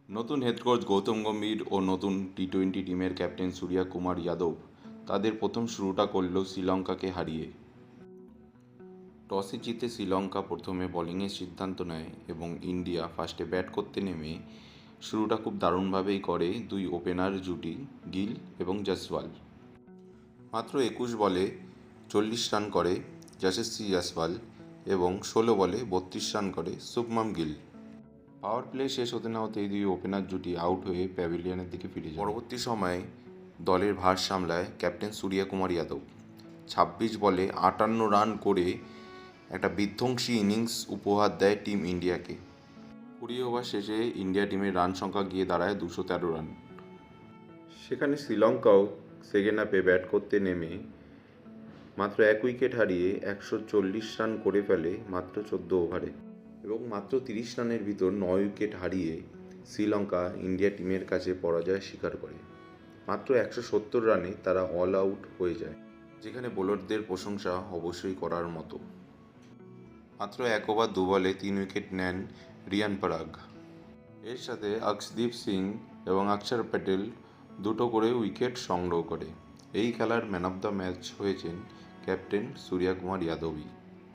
নতুন head coach Gautam Gambhir ও নতুন টি-20 টিমের ক্যাপ্টেন সূর্যা কুমার যাদব তাদের প্রথম শুরুটা করল শ্রীলঙ্কাকে হারিয়ে। টসে জিতে শ্রীলঙ্কা প্রথমে বোলিংয়ের সিদ্ধান্ত নেয় এবং ইন্ডিয়া ফার্স্টে ব্যাট করতে নেমে শুরুটা খুব দারুণভাবেই করে দুই ওপেনার জুটি গিল এবং জয়সওয়াল। মাত্র 21 বলে 40 রান করে যশস্বী জয়সওয়াল এবং 16 বলে 32 রান করে শুভমান গিল। পাওয়ার প্লে শেষ হতে না হতেই দুই ওপেনার জুটি আউট হয়ে প্যাভিলিয়নের দিকে ফিরে যায়। পরবর্তী সময়ে দলের ভার সামলায় ক্যাপ্টেন সূর্যা কুমার যাদব। 26 বলে 58 রান করে একটা বিধ্বংসী ইনিংস উপহার দেয় টিম ইন্ডিয়াকে। 20 ওভার শেষে ইন্ডিয়া টিমের রান সংখ্যা গিয়ে দাঁড়ায় 213 রান। সেখানে শ্রীলঙ্কাও সেকেন্ড হাফে ব্যাট করতে নেমে মাত্র 1 উইকেট হারিয়ে 140 রান করে ফেলে মাত্র 14 ওভারে এবং মাত্র 30 রানের ভিতর 9 উইকেট হারিয়ে শ্রীলঙ্কা ইন্ডিয়া টিমের কাছে পরাজয় স্বীকার করে। মাত্র 170 রানে তারা অল আউট হয়ে যায়, যেখানে বোলারদের প্রশংসা অবশ্যই করার মতো। মাত্র 1 ওভার 2 বলে 3 উইকেট নেন রিয়ান পরাগ। এর সাথে অর্শদীপ সিং এবং অক্ষর প্যাটেল দুটো করে উইকেট সংগ্রহ করে। এই খেলার ম্যান অফ দ্য ম্যাচ হয়েছেন ক্যাপ্টেন সূর্যা কুমার যাদবই।